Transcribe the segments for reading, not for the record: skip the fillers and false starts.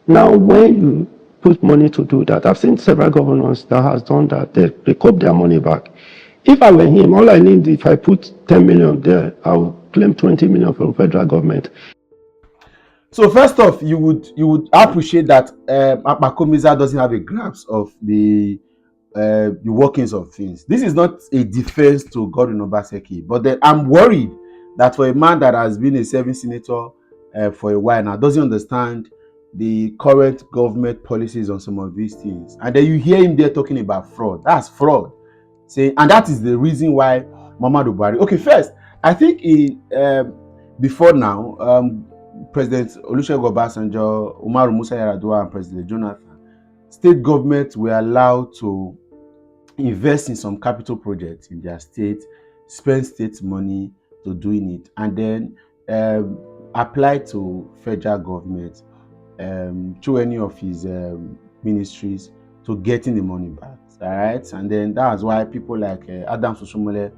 Now, when you put money to do that, I've seen several governors that has done that. They recoup their money back. If I were him, all I need, if I put 10 million there, I'll claim 20 million from federal government. So first off, you would appreciate that Akpakomiza doesn't have a grasp of the workings of things. This is not a defense to Godwin Obaseki, but then I'm worried that for a man that has been a serving senator for a while now, doesn't understand the current government policies on some of these things, and then you hear him there talking about fraud. That's fraud. Saying, and that is the reason why Muhammadu Buhari. Okay, first, I think before now, President Olusegun Obasanjo, Umaru Musa Yar'Adua, and President Jonathan, state governments were allowed to invest in some capital projects in their state, spend state money to doing it, and then apply to federal government through any of his ministries to getting the money back. All right, and then that's why people like Adams Oshiomhole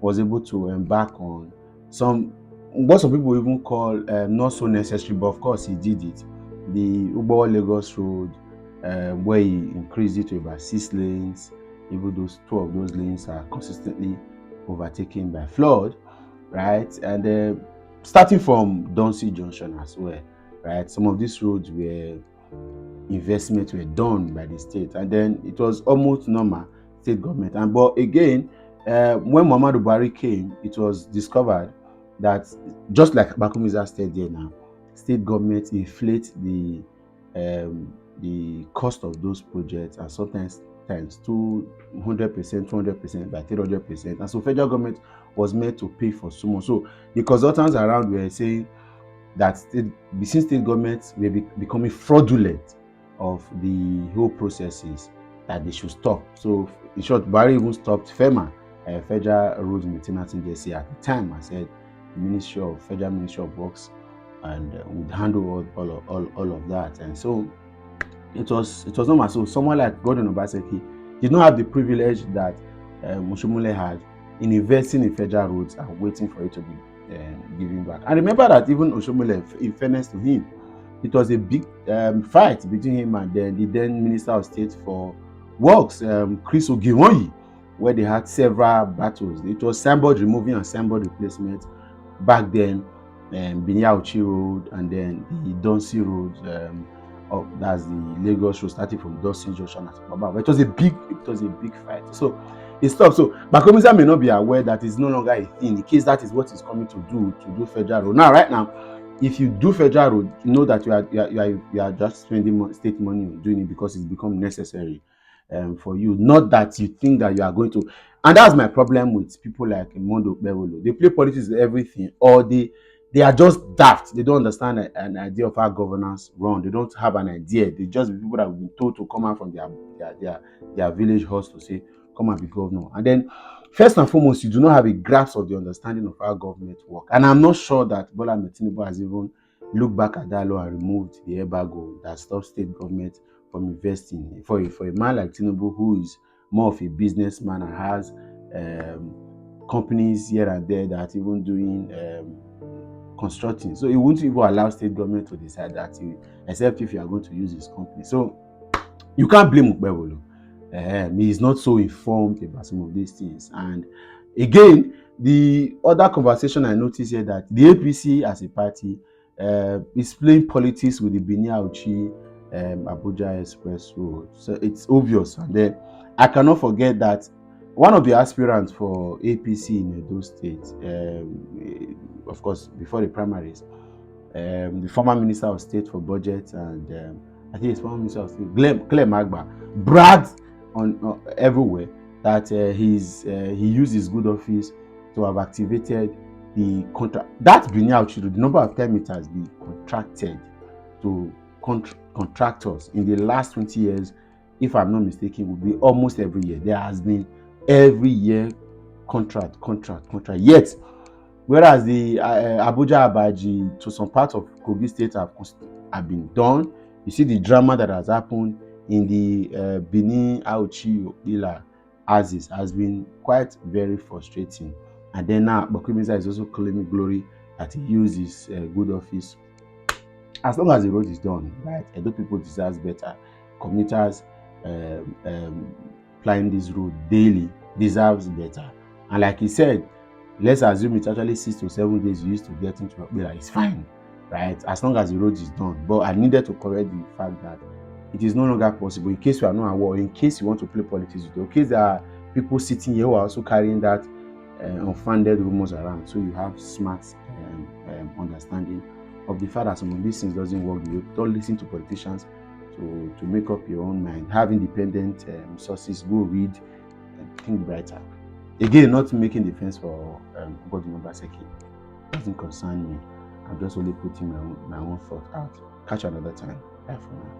was able to embark on some what some people even call not so necessary, but of course he did it. The Ugbo Lagos Road, where he increased it to about 6 lanes, even those 2 of those lanes are consistently overtaken by flood, right? And starting from Dunsi Junction as well, right? Some of these roads were investments were done by the state, and then it was almost normal state government. And but again, when Muhammadu Buhari came, it was discovered that just like Bakumiza said there now, state government inflate the cost of those projects, and sometimes times 200%, 200%, by 300%. And so federal government was meant to pay for so much. So the consultants around were saying that since state governments were becoming fraudulent of the whole processes, that they should stop. So in short, Buhari even stopped FEMA, Federal Road Maintenance Agency at the time. I said the Federal Ministry of Works, and would handle all of that. And so it was normal. So someone like Gordon Obaseki did not have the privilege that Oshiomhole had in investing in federal roads and waiting for it to be given back. I remember that even Oshiomhole, in fairness to him, it was a big fight between him and the then Minister of State for Works, Chris Ogiwonyi, where they had several battles. It was signboard removing and signboard replacement back then, Benin Auchi Road, and then the Dunsi Road. That's the Lagos Road, starting from Dunsi Junction at Baba. But it was a big fight. So it stopped. So Bakomiza may not be aware that it's no longer a thing. In case that is what he's coming to do federal road. Now, right now, if you do federal road, you know that you are just spending state money on doing it because it's become necessary for you. Not that you think that you are going to. And that's my problem with people like Mondo Bewolo. They play politics with everything, or they are just daft. They don't understand an idea of how governance run. They don't have an idea. They just be people that have been told to come out from their village halls to say, come and be governor. And then, first and foremost, you do not have a grasp of the understanding of how government work. And I'm not sure that Bola Ahmed Tinubu has even looked back at that law and removed the embargo that stops state government from investing. For a man like Tinubu, who is more of a businessman and has companies here and there that even doing constructing, so he won't even allow state government to decide that, except if you are going to use his company. So you can't blame Ukpebolo. He is not so informed about some of these things. And again, the other conversation I noticed here, that the APC as a party is playing politics with the Benin Auchi Abuja Express Road. So it's obvious. And then I cannot forget that one of the aspirants for APC in Edo State, of course, before the primaries, the former Minister of State for Budget, and I think it's former Minister of State, Claire Magba, bragged on everywhere that he used his good office to have activated the contract. That Benin Auchi, the number of time it has been contracted to contractors in the last 20 years, if I'm not mistaken, would be almost every year. There has been every year contract. Yet, whereas the Abuja Abaji to some parts of Kogi State have been done, you see the drama that has happened in the Benin Auchi Ila Aziz has been quite very frustrating. And then now Bakumiza is also claiming glory that he used his good office as long as the road is done, right, Edo people deserve better. Commuters plying this road daily deserves better. And like he said, let's assume it's actually 6 to 7 days you used to get into Okpera. It's fine, right? As long as the road is done. But I needed to correct the fact that it is no longer possible. In case you are not aware, in case you want to play politics with it, in case there are people sitting here who are also carrying that unfounded rumors around, so you have smart understanding of the fact that some of these things doesn't work. You don't listen to politicians to make up your own mind. Have independent sources. Go read and think brighter. Again, not making defense for Godwin Obaseki. Doesn't concern me. I'm just only putting my own thought out. Catch you another time. Bye for now.